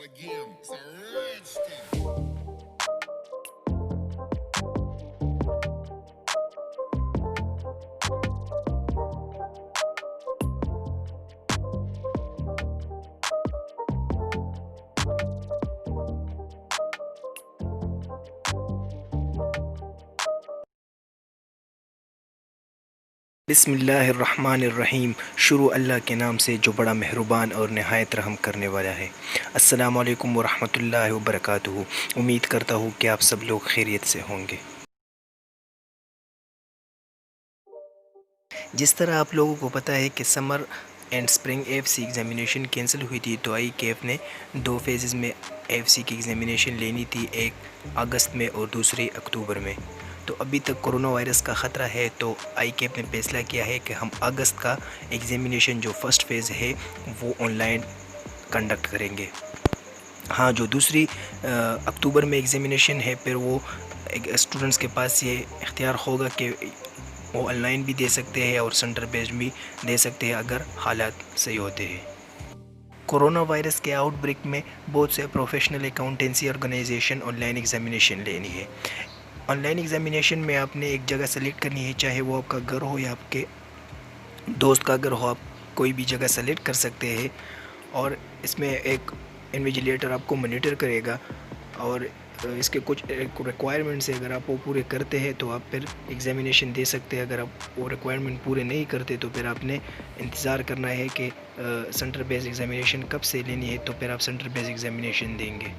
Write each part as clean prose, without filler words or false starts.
again. It's a rich thing. बिस्मिल्लाहिर्रहमानिर्रहीम। शुरू अल्लाह के नाम से जो बड़ा मेहरबान और नहायत रहम करने वाला है। अस्सलामु अलैकुम वरहमतुल्लाहि वबरकातुहू। उम्मीद करता हूँ कि आप सब लोग खैरियत से होंगे। जिस तरह आप लोगों को पता है कि summer and spring FC examination cancel हुई थी, तो आई के एफ ने दो फेजेस में एफसी की एग्ज़ामिनेशन लेनी थी, एक अगस्त में और दूसरी अक्टूबर में। तो अभी तक कोरोना वायरस का ख़तरा है, तो आई के एफ ने फैसला किया है कि हम अगस्त का एग्ज़ामिनेशन जो फ़र्स्ट फेज़ है वो ऑनलाइन कंडक्ट करेंगे। हाँ, जो दूसरी अक्टूबर में एग्ज़ामिनेशन है, फिर वो स्टूडेंट्स के पास ये इख्तियार होगा कि वो ऑनलाइन भी दे सकते हैं और सेंटर बेस्ड भी दे सकते हैं अगर हालात सही होते हैं। कोरोना वायरस के आउटब्रेक में बहुत से professional accountancy organisation online examination लेनी है। ऑनलाइन एग्ज़ामिनेशन में आपने एक जगह सेलेक्ट करनी है, चाहे वो आपका घर हो या आपके दोस्त का घर हो, आप कोई भी जगह सेलेक्ट कर सकते हैं। और इसमें एक इन्विजिलेटर आपको मॉनिटर करेगा और इसके कुछ रिक्वायरमेंट्स है, अगर आप वो पूरे करते हैं तो आप फिर एग्ज़ामिनेशन दे सकते हैं। अगर आप वो रिक्वायरमेंट पूरे नहीं करते तो फिर आपने इंतज़ार करना है कि सेंटर बेस्ड एग्ज़ामिनेशन कब से लेनी है, तो फिर आप सेंटर बेस्ड एग्ज़ामिनेशन देंगे।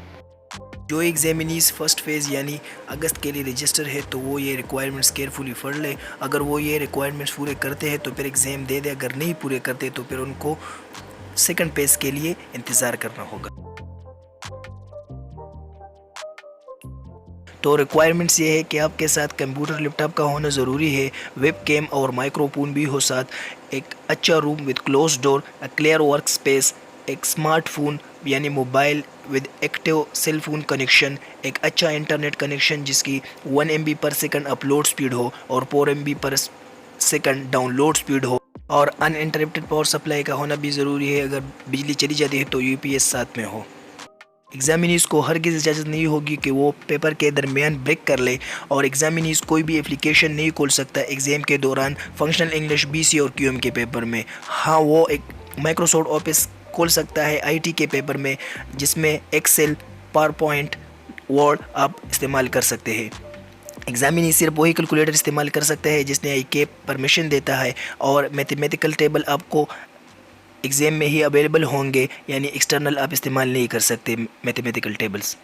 जो एग्ज़ामिनीज़ फ़र्स्ट फेज़ यानी अगस्त के लिए रजिस्टर है, तो वो ये रिक्वायरमेंट्स केयरफुली पढ़ ले। अगर वो ये रिक्वायरमेंट्स पूरे करते हैं तो फिर एग्ज़ाम दे दे, अगर नहीं पूरे करते तो फिर उनको सेकंड फेज़ के लिए इंतज़ार करना होगा। तो रिक्वायरमेंट्स ये है कि आपके साथ कंप्यूटर लैपटॉप का होना ज़रूरी है, वेब कैम और माइक्रोफोन भी हो साथ, एक अच्छा room with close door, a clear workspace, एक स्मार्टफोन यानी mobile with active cell phone connection, एक अच्छा इंटरनेट कनेक्शन जिसकी 1 MB पर सेकंड अपलोड स्पीड हो और 4 MB पर सेकंड डाउनलोड स्पीड हो, और अनइंटरप्टेड पावर सप्लाई का होना भी ज़रूरी है। अगर बिजली चली जाती है तो यूपीएस साथ में हो। एग्ज़ामिनीज़ को हरगिज़ इजाज़त नहीं होगी कि वो पेपर के दरमियान ब्रेक कर ले, और एग्ज़ामिनीज़ कोई भी एप्लीकेशन नहीं खोल सकता एग्ज़ाम के दौरान फंक्शनल इंग्लिश बीसी और क्यूएम के पेपर में। हाँ, वो एक माइक्रोसॉफ्ट ऑफिस खोल सकता है आईटी के पेपर में, जिसमें एक्सेल, पावर पॉइंट, वर्ड आप इस्तेमाल कर सकते हैं। एग्ज़ामिनी सिर्फ वही कैलकुलेटर इस्तेमाल कर सकता है जिसने आई के परमिशन देता है, और मैथमेटिकल टेबल आपको एग्ज़ाम में ही अवेलेबल होंगे, यानी एक्सटर्नल आप इस्तेमाल नहीं कर सकते मैथमेटिकल टेबल्स।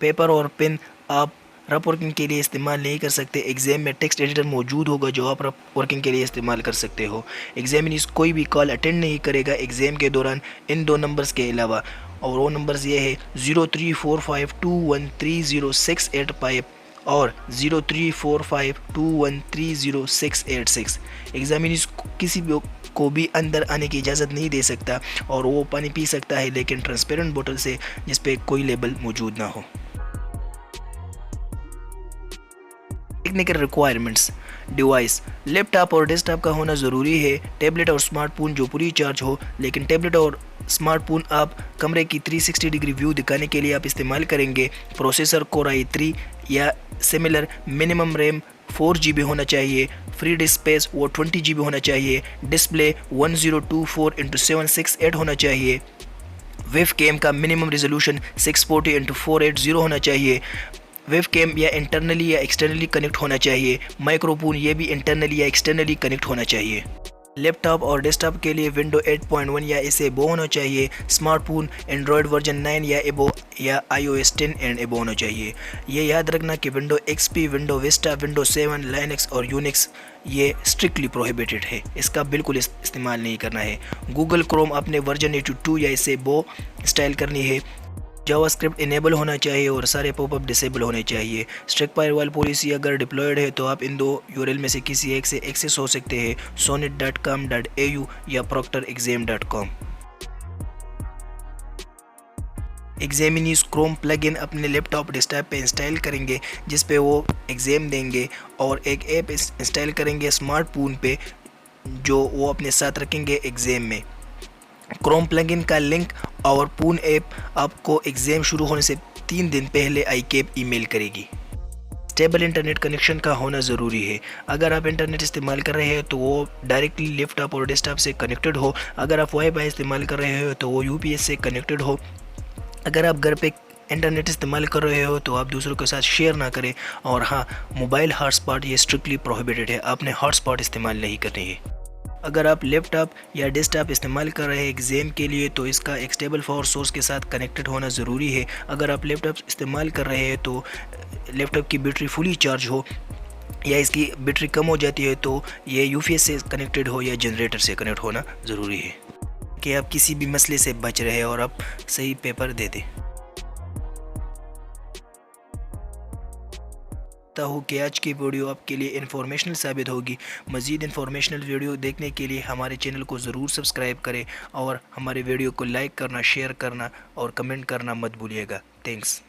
पेपर और पेन आप रफ वर्किंग के लिए इस्तेमाल नहीं कर सकते। एग्ज़ाम में टेक्स्ट एडिटर मौजूद होगा जो आप रफ वर्किंग के लिए इस्तेमाल कर सकते हो। एग्ज़ामिनीज़ कोई भी कॉल अटेंड नहीं करेगा एग्ज़ाम के दौरान इन दो नंबर्स के अलावा, और वो नंबर्स ये है 0345213068 और 0345213086। एग्ज़ामिनीज़ किसी भी को भी अंदर आने की इजाज़त नहीं दे सकता, और वो पानी पी सकता है लेकिन ट्रांसपेरेंट बोतल से जिस पे कोई लेबल मौजूद ना हो। टेक्निकल रिक्वायरमेंट्स: डिवाइस लैपटॉप और डेस्कटॉप का होना ज़रूरी है, टैबलेट और स्मार्टफोन जो पूरी चार्ज हो, लेकिन टैबलेट और स्मार्टफोन आप कमरे की 360 डिग्री व्यू दिखाने के लिए आप इस्तेमाल करेंगे। प्रोसेसर कोर i3 या सिमिलर, मिनिमम रैम 4 GB होना चाहिए, फ्री डिस्क स्पेस वो 20 GB होना चाहिए, डिस्प्ले 1024x768 होना चाहिए, वेब कैम का मिनिमम रेजोल्यूशन 640x480 होना चाहिए, वेब कैम या इंटरनली या एक्सटर्नली कनेक्ट होना चाहिए, माइक्रोफोन ये भी इंटरनली या एक्सटर्नली कनेक्ट होना चाहिए। लैपटॉप और डेस्कटॉप के लिए विंडो 8.1 या इससे एबो होना चाहिए, स्मार्टफोन एंड्रॉयड वर्जन 9 या एबो या iOS 10 एंड एबो होना चाहिए। ये याद रखना कि window XP, window Vista, window 7, Linux और यूनिक्स ये स्ट्रिक्टली प्रोहिबिटेड है, इसका बिल्कुल इस्तेमाल नहीं करना है। गूगल क्रोम अपने वर्जन 82 या इससे एबो इंस्टॉल करनी है। जावास्क्रिप्ट इनेबल होना चाहिए और सारे पॉपअप डिसेबल होने चाहिए। स्ट्रिक्ट फायरवॉल पॉलिसी अगर डिप्लॉयड है तो आप इन दो यूआरएल में से किसी एक से एक्सेस हो सकते हैं, sonnet.com.au या proctorexam.com। एग्ज़ामिनीज़ क्रोम प्लगइन अपने लैपटॉप डेस्कटॉप पे इंस्टॉल करेंगे जिस पे वो एग्ज़ाम देंगे, और एक ऐप इंस्टॉल करेंगे स्मार्टफोन पे जो वो अपने साथ रखेंगे एग्ज़ाम में। क्रोम प्लगइन का लिंक और पूर्ण ऐप आपको एग्ज़ाम शुरू होने से 3 दिन पहले iCAF ईमेल करेगी। स्टेबल इंटरनेट कनेक्शन का होना ज़रूरी है। अगर आप इंटरनेट इस्तेमाल कर रहे हैं तो वो डायरेक्टली लैपटॉप और डेस्कटॉप से कनेक्टेड हो। अगर आप वाईफाई इस्तेमाल कर रहे हो तो वो यूपीएस से कनेक्टेड हो। अगर आप घर पे इंटरनेट इस्तेमाल कर रहे हो तो आप दूसरों के साथ शेयर ना करें। और हाँ, मोबाइल हॉटस्पॉट ये स्ट्रिक्टली प्रोहिबिटेड है, आपने हॉटस्पॉट इस्तेमाल नहीं करनी है। अगर आप लैपटॉप या डेस्कटॉप इस्तेमाल कर रहे हैं एग्ज़ाम के लिए तो इसका एक स्टेबल पावर सोर्स के साथ कनेक्टेड होना ज़रूरी है। अगर आप लैपटॉप इस्तेमाल कर रहे हैं तो लैपटॉप की बैटरी फुली चार्ज हो या इसकी बैटरी कम हो जाती है तो ये यूपीएस से कनेक्टेड हो या जनरेटर से कनेक्ट होना ज़रूरी है कि आप किसी भी मसले से बच रहे और आप सही पेपर दे दें। हूँ कि आज की वीडियो आपके लिए इन्फॉर्मेशनल साबित होगी। मज़ीद इन्फॉर्मेशनल वीडियो देखने के लिए हमारे चैनल को ज़रूर सब्सक्राइब करें और हमारे वीडियो को लाइक करना, शेयर करना और कमेंट करना मत भूलिएगा। थैंक्स।